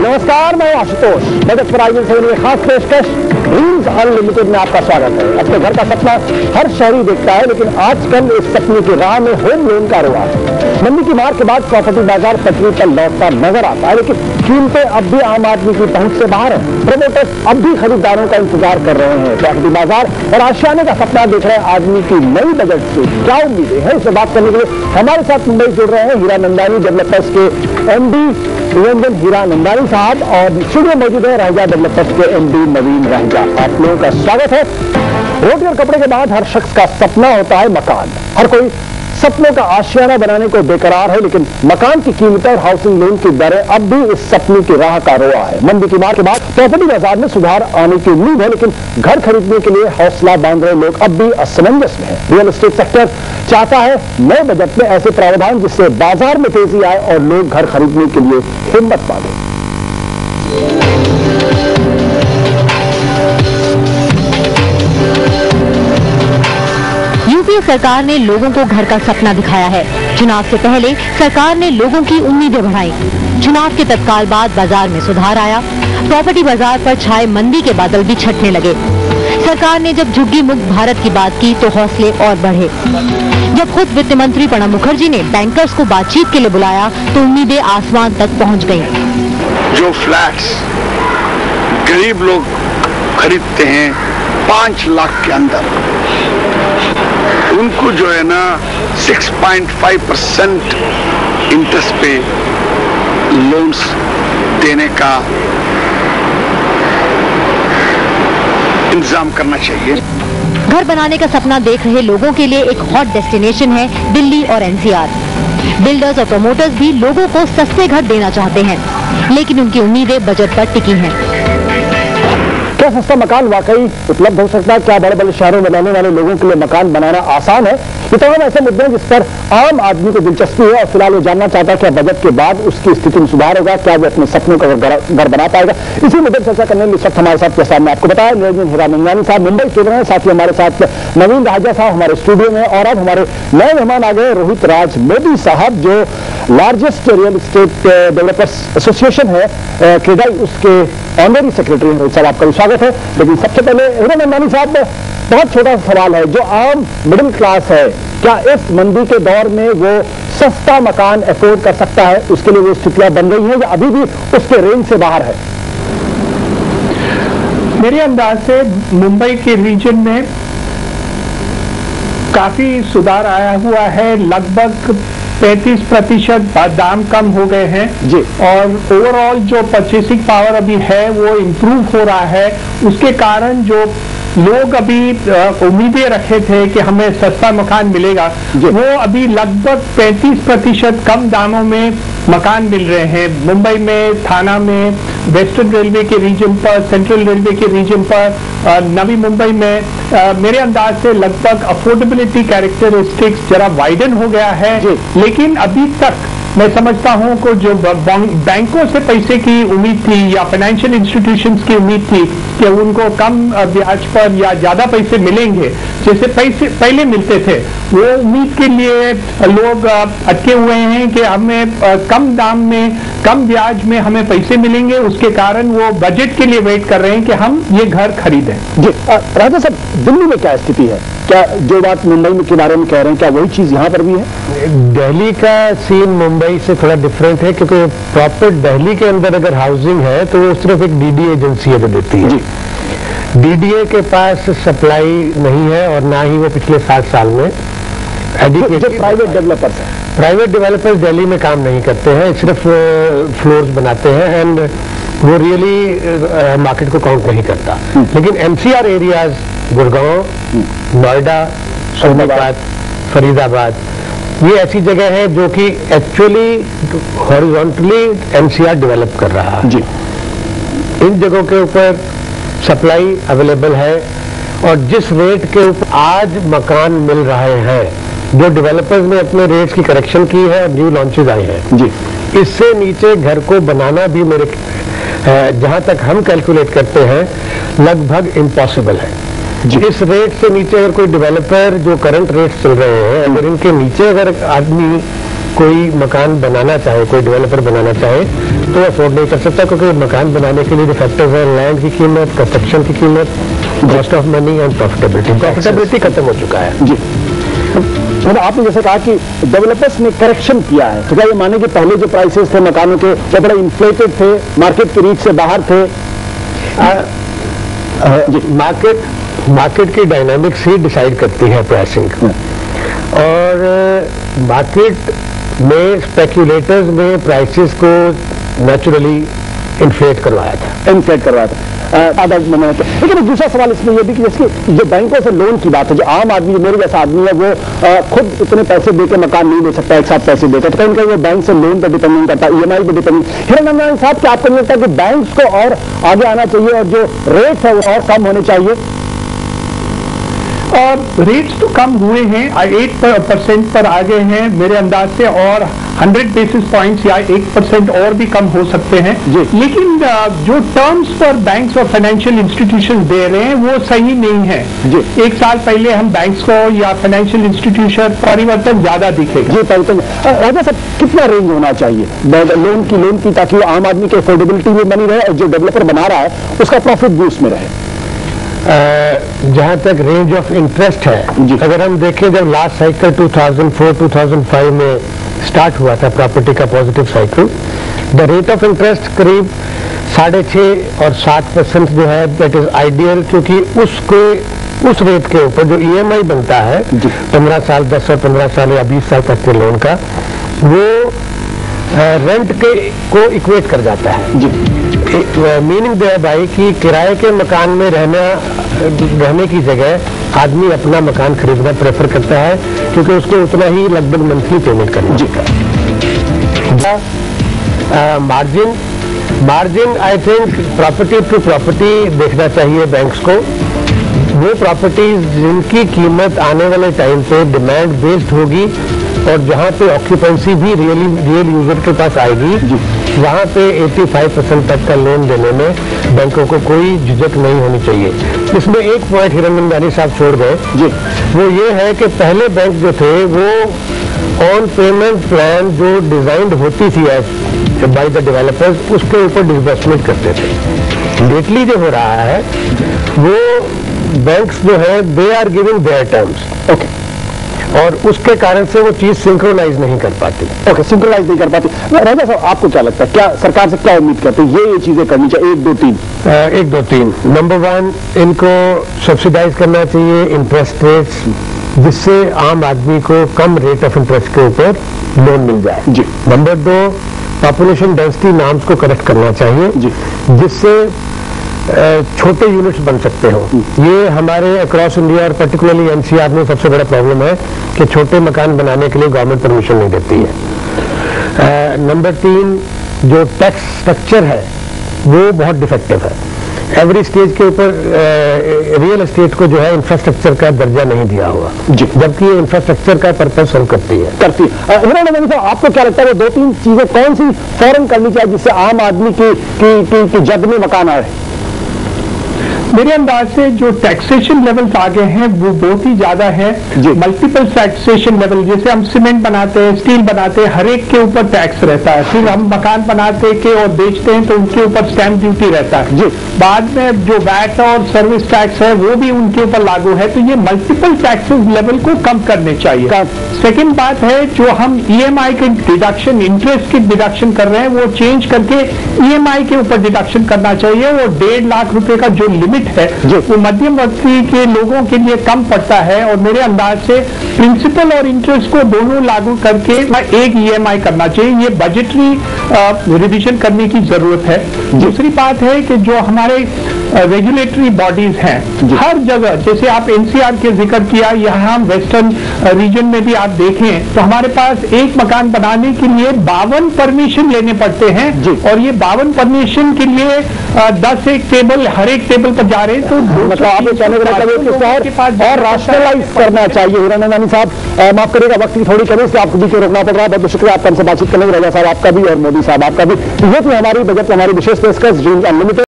नमस्कार, मैं आशुतोष। बजट पर आयोजन से में खास पेशकश ड्रीम्स अनलिमिटेड में आपका स्वागत है। अपने घर का सपना हर शहरी देखता है, लेकिन आजकल इस सपने की राह में होम लोन का रुआ है। मंदी की मार के बाद प्रॉपर्टी बाजार पटरी पर लौटता नजर आता है, लेकिन कीमतें अब भी आम आदमी की पहुंच से बाहर है। प्रमोटर्स अब भी खरीदारों का इंतजार कर रहे हैं। प्रॉपर्टी बाजार और आशियाने का सपना देख रहे आदमी की नई बजट से क्या उम्मीदें हैं, इससे बात करने के लिए हमारे साथ मुंबई जुड़ रहे हैं हीरानंदानी डेवलपर्स के MD निरंजन हीरानंदानी साहब और स्टूडियो मौजूद है राहिजा डेवलपर्स के MD नवीन राहिजा। आप लोगों का स्वागत है। रोटी और कपड़े के बाद हर शख्स का सपना होता है मकान। हर कोई सपनों का आशियाना बनाने को बेकरार है, लेकिन मकान की कीमतें और हाउसिंग लोन की दरें अब भी इस सपने की राह का रोआ है। मंदी की मार के बाद प्रॉपर्टी बाजार में सुधार आने की उम्मीद है, लेकिन घर खरीदने के लिए हौसला बांध रहे लोग अब भी असमंजस में हैं। रियल एस्टेट सेक्टर चाहता है नए बजट में ऐसे प्रावधान जिससे बाजार में तेजी आए और लोग घर खरीदने के लिए हिम्मत बांधें। यूपीए सरकार ने लोगों को घर का सपना दिखाया है। चुनाव से पहले सरकार ने लोगों की उम्मीदें बढ़ाई। चुनाव के तत्काल बाद बाजार में सुधार आया। प्रॉपर्टी बाजार पर छाए मंदी के बादल भी छटने लगे। सरकार ने जब झुग्गी मुक्त भारत की बात की तो हौसले और बढ़े। जब खुद वित्त मंत्री प्रणब मुखर्जी ने बैंकर्स को बातचीत के लिए बुलाया तो उम्मीदें आसमान तक पहुंच गईं। जो फ्लैट्स गरीब लोग खरीदते हैं 5 लाख के अंदर, उनको जो है ना 6.5% इंटरेस्ट पे लोन्स देने का इंतजाम करना चाहिए। घर बनाने का सपना देख रहे लोगों के लिए एक हॉट डेस्टिनेशन है दिल्ली और NCR। बिल्डर्स और प्रमोटर्स भी लोगों को सस्ते घर देना चाहते हैं, लेकिन उनकी उम्मीदें बजट पर टिकी हैं। क्या सस्ता मकान वाकई उपलब्ध हो सकता है? क्या बड़े बड़े शहरों में रहने वाले लोगों के लिए मकान बनाना आसान है? ये तमाम ऐसे मुद्दे हैं जिस पर आम आदमी को दिलचस्पी है और फिलहाल वो जानना चाहता है क्या बजट के बाद उसकी स्थिति में सुधार होगा, क्या वो अपने सपनों का घर बना पाएगा। इसी मुद्दे पर चर्चा करने में इस वक्त हमारे साथ के सामने आपको बताया निरंजन हीरानंदानी साहब मुंबई से रहे हैं, साथ ही हमारे साथ नवीन राहिजा साहब हमारे स्टूडियो में, और अब हमारे नए मेहमान आ गए रोहित राज मोदी साहब जो largest real estate developers association है क्रेडाई, उसके ऑनरी सेक्रेटरी हैं। रोहित साहब आपका भी स्वागत है। लेकिन सबसे पहले हीरानंदानी साहब, बहुत छोटा सा सवाल है, जो आम मिडिल क्लास है क्या इस मंदी के दौर में वो सस्ता मकान अफोर्ड कर सकता है? उसके लिए वो स्थितियां बन गई हैं या अभी भी उसके रेंज से बाहर है? मेरे अंदाज से मुंबई के रीजन में काफी सुधार आया हुआ है। लगभग 35% दाम कम हो गए हैं जी, और ओवरऑल जो परचेसिंग पावर अभी है वो इम्प्रूव हो रहा है। उसके कारण जो लोग अभी उम्मीदें रखे थे कि हमें सस्ता मकान मिलेगा, वो अभी लगभग 35% कम दामों में मकान मिल रहे हैं। मुंबई में, थाना में, वेस्टर्न रेलवे के रीजन पर, सेंट्रल रेलवे के रीजन पर, नवी मुंबई में मेरे अंदाज से लगभग अफोर्डेबिलिटी कैरेक्टरिस्टिक्स जरा वाइडन हो गया है। लेकिन अभी तक मैं समझता हूं कि जो बैंकों से पैसे की उम्मीद थी या फाइनेंशियल इंस्टीट्यूशंस की उम्मीद थी कि उनको कम ब्याज पर या ज्यादा पैसे मिलेंगे जैसे पैसे पहले मिलते थे, वो उम्मीद के लिए लोग अटके हुए हैं कि हमें कम दाम में, कम ब्याज में हमें पैसे मिलेंगे। उसके कारण वो बजट के लिए वेट कर रहे हैं कि हम ये घर खरीदें। जी राजा साहब, दिल्ली में क्या स्थिति है? क्या जो बात मुंबई के बारे में कह रहे हैं क्या वही चीज यहाँ पर भी है? दिल्ली का सीन मुंबई से थोड़ा डिफरेंट है, क्योंकि प्रॉपर दिल्ली के अंदर अगर हाउसिंग है तो वो सिर्फ एक DDA एजेंसी है जो देती है। DDA के पास सप्लाई नहीं है और ना ही वो पिछले 7 साल में प्राइवेट डेवलपर्स है। प्राइवेट डेवलपर्स दिल्ली में काम नहीं करते हैं, सिर्फ फ्लोर्स बनाते हैं एंड वो रियली मार्केट को काउंट नहीं करता। लेकिन NCR एरियाज, गुड़गांव, नोएडा, सोनीपत, फरीदाबाद, ये ऐसी जगह है जो कि एक्चुअली हॉरिजॉन्टली NCR डेवलप कर रहा है। जी, इन जगहों के ऊपर सप्लाई अवेलेबल है और जिस रेट के ऊपर आज मकान मिल रहे हैं, जो डेवलपर्स ने अपने रेट्स की करेक्शन की है और न्यू लॉन्चेज आए हैं जी, इससे नीचे घर को बनाना भी मेरे जहां तक हम कैलकुलेट करते हैं लगभग इम्पॉसिबल है। इस रेट से नीचे अगर कोई डेवलपर, जो करंट रेट चल रहे हैं, अगर इनके नीचे अगर आदमी कोई मकान बनाना चाहे, कोई डेवलपर बनाना चाहे, तो अफोर्ड नहीं कर सकता, क्योंकि मकान बनाने के लिए जो फैक्टर्स हैं, लैंड की कीमत, कंस्ट्रक्शन की कीमत, cost of money and profitability खत्म हो चुका है। जी, मतलब आपने जैसे कहा कि डेवलपर्स ने करेक्शन किया है, तो क्या ये माने कि पहले जो प्राइसेस थे मकानों के वो बड़े इन्फ्लेटेड थे, मार्केट की रीच से बाहर थे? मार्केट की डायनामिक्स ही डिसाइड करती है प्राइसिंग, और मार्केट में स्पेक्यूलेटर्स ने प्राइसेस को नेचुरली इन्फ्लेट करवाया था। लेकिन एक दूसरा सवाल इसमें यह भी कि जैसे जो बैंकों से लोन की बात है, जो आम आदमी, मेरे जैसा आदमी है, वो खुद इतने पैसे देकर मकान नहीं दे सकता, एक साथ पैसे देकर, तो कहीं ना कहीं वो बैंक से लोन पर डिपेंडेंट करता है, EMI पर डिपेंडेंट। हिरनंदन साहब, क्या आपको नहीं लगता कि बैंक को और आगे आना चाहिए और जो रेट है वो और कम होने चाहिए? और रेट्स तो कम हुए हैं, 8% पर आ गए हैं मेरे अंदाज से, और 100 बेसिस पॉइंट्स या 1% और भी कम हो सकते हैं। लेकिन जो टर्म्स पर बैंक्स और फाइनेंशियल इंस्टीट्यूशन दे रहे हैं वो सही नहीं है। एक साल पहले हम बैंक्स को या फाइनेंशियल इंस्टीट्यूशन परिवर्तन ज्यादा दिखेगा। जी, परिवर्तन। राजा साहब, कितना रेंज होना चाहिए लोन की, ताकि आम आदमी की अफोर्डेबिलिटी भी बनी रहे और जो डेवलपर बना रहा है उसका प्रॉफिट भी उसमें रहे? जहां तक रेंज ऑफ इंटरेस्ट है, अगर हम देखें, जब लास्ट साइकिल 2004-2005 में स्टार्ट हुआ था प्रॉपर्टी का positive cycle, the rate of interest करीब 6.5 और 7% जो है, दैट इज आइडियल, क्योंकि उस रेट के ऊपर जो EMI बनता है 15 साल, 10 और 15 साल या 20 साल तक के लोन का, वो रेंट को इक्वेट कर जाता है। मीनिंग दे भाई कि किराए के मकान में रहने की जगह आदमी अपना मकान खरीदना प्रेफर करता है, क्योंकि उसको उतना ही लगभग मंथली पेमेंट करना होता है। Margin I think property to property देखना चाहिए बैंक्स को। वो प्रॉपर्टीज जिनकी कीमत आने वाले टाइम पे डिमांड बेस्ड होगी और जहाँ पे ऑक्यूपेंसी भी रियल यूजर के पास आएगी, वहाँ पे 85% तक का लोन देने में बैंकों को कोई झिझक नहीं होनी चाहिए। इसमें एक पॉइंट हिरनंदानी साहब छोड़ गए जी, वो ये है कि पहले बैंक जो थे वो ऑन पेमेंट प्लान जो डिजाइंड होती थी बाय द डेवलपर्स, उसके ऊपर डिसबर्समेंट करते थे। लेटली जो हो रहा है वो बैंक्स जो है they are giving their terms, okay, और उसके कारण से वो चीज सिंक्रोनाइज नहीं कर पाती। ओके, सिंक्रोनाइज नहीं कर पाती। राजा साहब, आपको क्या लगता है, क्या सरकार से क्या उम्मीद करते हैं? ये चीजें करनी चाहिए, 1 2 3। नंबर 1, इनको सब्सिडाइज करना चाहिए इंटरेस्ट रेट्स, जिससे आम आदमी को कम रेट ऑफ इंटरेस्ट के ऊपर लोन मिल जाए जी। नंबर 2, पॉपुलेशन डेंसिटी नॉर्म्स को करेक्ट करना चाहिए जी, जिससे छोटे यूनिट्स बन सकते हो। ये हमारे अक्रॉस इंडिया और पर्टिकुलरली NCR में सबसे बड़ा प्रॉब्लम है कि छोटे मकान बनाने के लिए गवर्नमेंट परमिशन नहीं देती है। नंबर 3, जो टैक्स स्ट्रक्चर है वो बहुत डिफेक्टिव है। एवरी स्टेज के ऊपर रियल एस्टेट को जो है इंफ्रास्ट्रक्चर का दर्जा नहीं दिया हुआ, जबकि ये इंफ्रास्ट्रक्चर का पर्पज सर्व करती है। हिरनंदानी साहब, आपको क्या लगता है वो 2-3 चीजें कौन सी फौरन करनी चाहिए जिससे आम आदमी की जद में मकान आए? मेरे अंदाज से जो टैक्सेशन लेवल्स आगे हैं वो बहुत ही ज्यादा है। मल्टीपल टैक्सेशन लेवल, जैसे हम सीमेंट बनाते हैं, स्टील बनाते हैं, हर एक के ऊपर टैक्स रहता है। फिर हम मकान बनाते के और बेचते हैं तो उनके ऊपर स्टैंप ड्यूटी रहता है जी। बाद में जो वैट और सर्विस टैक्स है वो भी उनके ऊपर लागू है। तो ये मल्टीपल टैक्सेस लेवल को कम करने चाहिए। सेकेंड बात है, जो हम EMI के डिडक्शन, इंटरेस्ट के डिडक्शन कर रहे हैं, वो चेंज करके EMI के ऊपर डिडक्शन करना चाहिए। वो 1.5 लाख रुपए का जो लिमिट है वो मध्यम वर्गीय के लोगों के लिए कम पड़ता है, और मेरे अंदाज से प्रिंसिपल और इंटरेस्ट को दोनों लागू करके एक EMI करना चाहिए। ये बजटरी रिविजन करने की जरूरत है। दूसरी बात है कि जो हमारे रेगुलेटरी बॉडीज हैं हर जगह, जैसे आप NCR के जिक्र किया, यहाँ वेस्टर्न रीजन में भी आप देखें तो हमारे पास एक मकान बनाने के लिए 52 परमिशन लेने पड़ते हैं, और ये 52 परमिशन के लिए 10 एक टेबल, हर एक टेबल पर जा रहे हैं। तो मतलब आप और राशनलाइज करना चाहिए। हिरनंदानी साहब, माफ करिएगा, वक्त की थोड़ी कमी से आपको बीच में रोकना पड़ रहा है। बहुत बहुत शुक्रिया आपका हमसे बातचीत करने में। राजा साहब आपका भी और मोदी साहब आपका भी। ये थी हमारी बजट, हमारी विशेष पेशकश ड्रीम्स अनलिमिटेड।